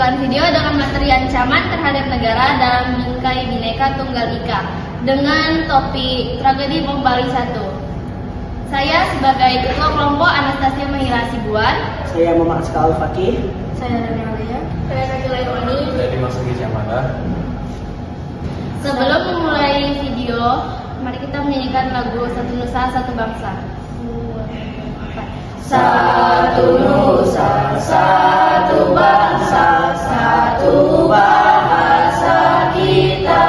menyebarkan video dengan materi ancaman terhadap negara dalam bingkai Bhinneka Tunggal Ika dengan topik tragedi bom Bali 1. Saya sebagai ketua kelompok Anastasia Mahira Sibuan. Saya Muhammad Askal Fakih. Saya Dani Alia. Saya Nagila Irwani. Saya Dimas Ugi Syamada. Sebelum memulai video, mari kita menyanyikan lagu Satu Nusa Satu Bangsa. Satu nusa, satu bangsa, satu bahasa kita.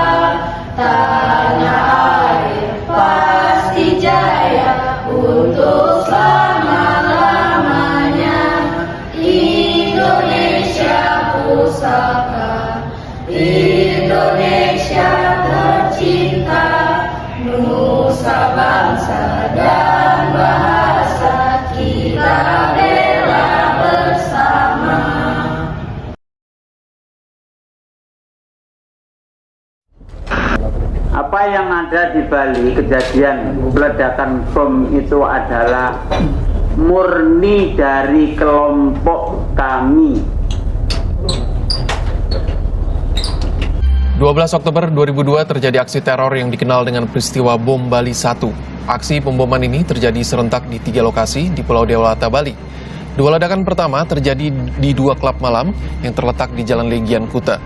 Tanah air pasti jaya untuk selama-lamanya. Indonesia pusaka, Indonesia tercinta, nusa bangsa dan bahasa kita bela bersama. Apa yang ada di Bali, kejadian ledakan bom itu adalah murni dari kelompok kami. 12 Oktober 2002 terjadi aksi teror yang dikenal dengan peristiwa bom Bali 1. Aksi pemboman ini terjadi serentak di 3 lokasi di Pulau Dewata, Bali. 2 ledakan pertama terjadi di 2 klub malam yang terletak di Jalan Legian Kuta.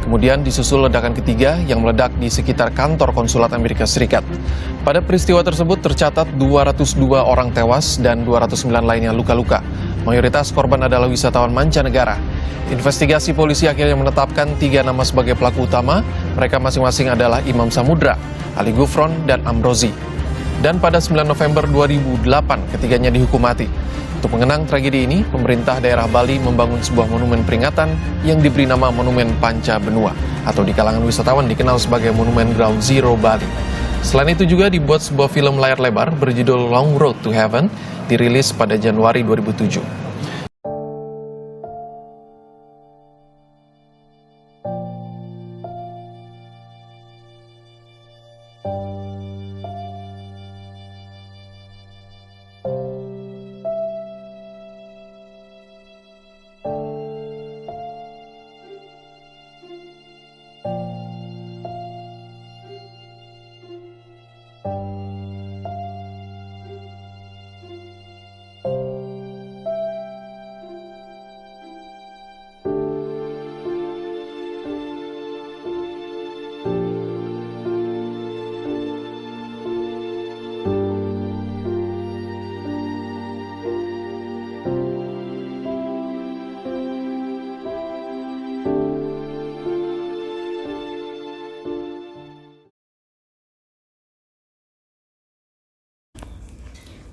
Kemudian disusul ledakan ketiga yang meledak di sekitar kantor konsulat Amerika Serikat. Pada peristiwa tersebut tercatat 202 orang tewas dan 209 lainnya luka-luka. Mayoritas korban adalah wisatawan mancanegara. Investigasi polisi akhirnya menetapkan 3 nama sebagai pelaku utama. Mereka masing-masing adalah Imam Samudra, Ali Gufron, dan Amrozi. Dan pada 9 November 2008 ketiganya dihukum mati. Untuk mengenang tragedi ini, pemerintah daerah Bali membangun sebuah monumen peringatan yang diberi nama Monumen Panca Benua, atau di kalangan wisatawan dikenal sebagai Monumen Ground Zero Bali. Selain itu juga dibuat sebuah film layar lebar berjudul Long Road to Heaven, dirilis pada Januari 2007.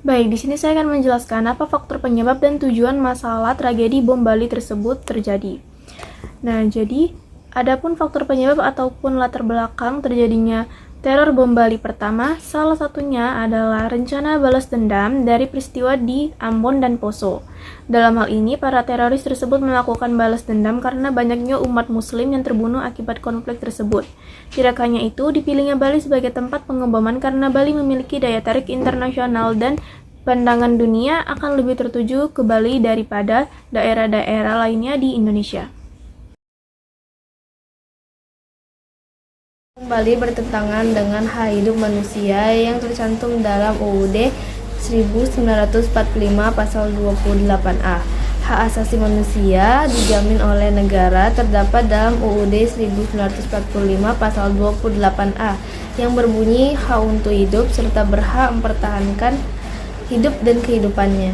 Baik, di sini saya akan menjelaskan apa faktor penyebab dan tujuan masalah tragedi bom Bali tersebut terjadi. Nah, jadi adapun faktor penyebab ataupun latar belakang terjadinya teror bom Bali pertama, salah satunya adalah rencana balas dendam dari peristiwa di Ambon dan Poso. Dalam hal ini, para teroris tersebut melakukan balas dendam karena banyaknya umat muslim yang terbunuh akibat konflik tersebut. Tidak hanya itu, dipilihnya Bali sebagai tempat pengeboman karena Bali memiliki daya tarik internasional dan pandangan dunia akan lebih tertuju ke Bali daripada daerah-daerah lainnya di Indonesia. Bali bertentangan dengan hak hidup manusia yang tercantum dalam UUD 1945 pasal 28A. Hak asasi manusia dijamin oleh negara terdapat dalam UUD 1945 pasal 28A yang berbunyi hak untuk hidup serta berhak mempertahankan hidup dan kehidupannya.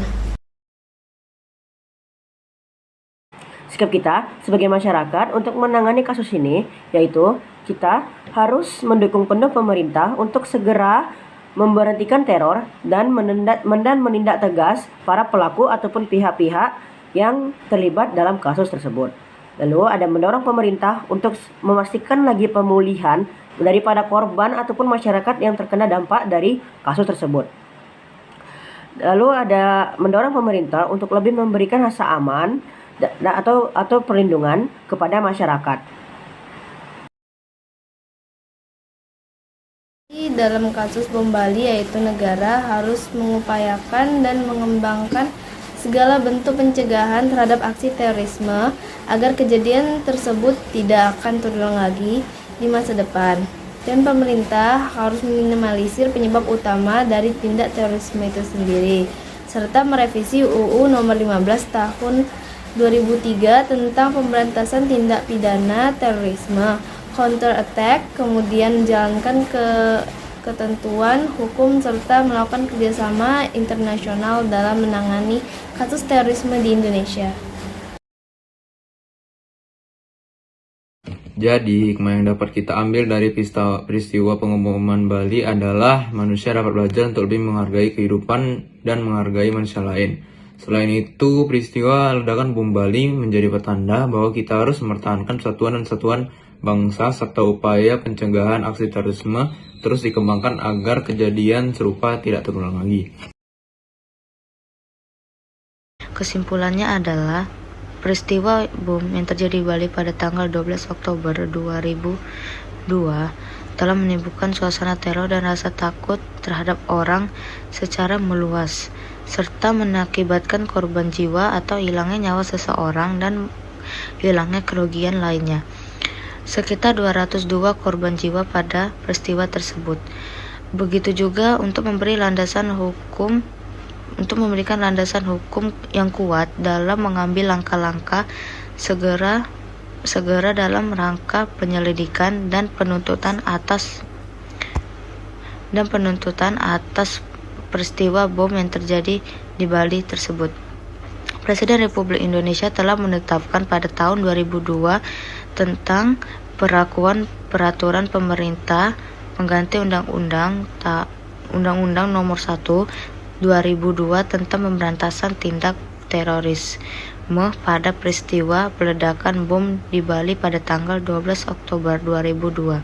Sikap kita sebagai masyarakat untuk menangani kasus ini yaitu kita harus mendukung penuh pemerintah untuk segera memberhentikan teror dan menindak tegas para pelaku ataupun pihak-pihak yang terlibat dalam kasus tersebut. Lalu ada mendorong pemerintah untuk memastikan lagi pemulihan daripada korban ataupun masyarakat yang terkena dampak dari kasus tersebut. Lalu ada mendorong pemerintah untuk lebih memberikan rasa aman atau perlindungan kepada masyarakat. Dalam kasus bom Bali, yaitu negara harus mengupayakan dan mengembangkan segala bentuk pencegahan terhadap aksi terorisme agar kejadian tersebut tidak akan terulang lagi di masa depan. Dan pemerintah harus meminimalisir penyebab utama dari tindak terorisme itu sendiri, serta merevisi UU Nomor 15 Tahun 2003 tentang pemberantasan tindak pidana terorisme, counter attack, kemudian menjalankan ketentuan hukum serta melakukan kerjasama internasional dalam menangani kasus terorisme di Indonesia. Jadi, hikmah yang dapat kita ambil dari peristiwa pengeboman Bali adalah manusia dapat belajar untuk lebih menghargai kehidupan dan menghargai manusia lain. Selain itu, peristiwa ledakan bom Bali menjadi petanda bahwa kita harus mempertahankan persatuan dan kesatuan bangsa serta upaya pencegahan aksi terorisme terus dikembangkan agar kejadian serupa tidak terulang lagi. Kesimpulannya adalah peristiwa bom yang terjadi di Bali pada tanggal 12 Oktober 2002 telah menimbulkan suasana teror dan rasa takut terhadap orang secara meluas, serta mengakibatkan korban jiwa atau hilangnya nyawa seseorang dan hilangnya kerugian lainnya. Sekitar 202 korban jiwa pada peristiwa tersebut. Begitu juga untuk memberikan landasan hukum yang kuat dalam mengambil langkah-langkah segera dalam rangka penyelidikan dan penuntutan atas peristiwa bom yang terjadi di Bali tersebut. Presiden Republik Indonesia telah menetapkan pada tahun 2002 tentang peraturan pemerintah mengganti Undang-Undang Nomor 1 2002 tentang pemberantasan tindak terorisme pada peristiwa peledakan bom di Bali pada tanggal 12 Oktober 2002.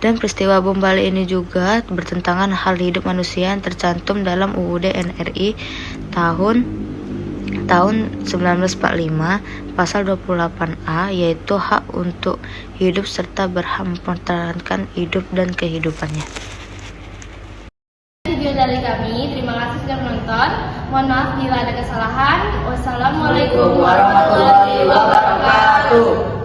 Dan peristiwa bom Bali ini juga bertentangan hal hidup manusia yang tercantum dalam UUD NRI tahun 1945 pasal 28A, yaitu hak untuk hidup serta berhak mempertahankan hidup dan kehidupannya. Video dari kami, terima kasih sudah menonton. Mohon maaf bila ada kesalahan. Wassalamualaikum warahmatullahi wabarakatuh.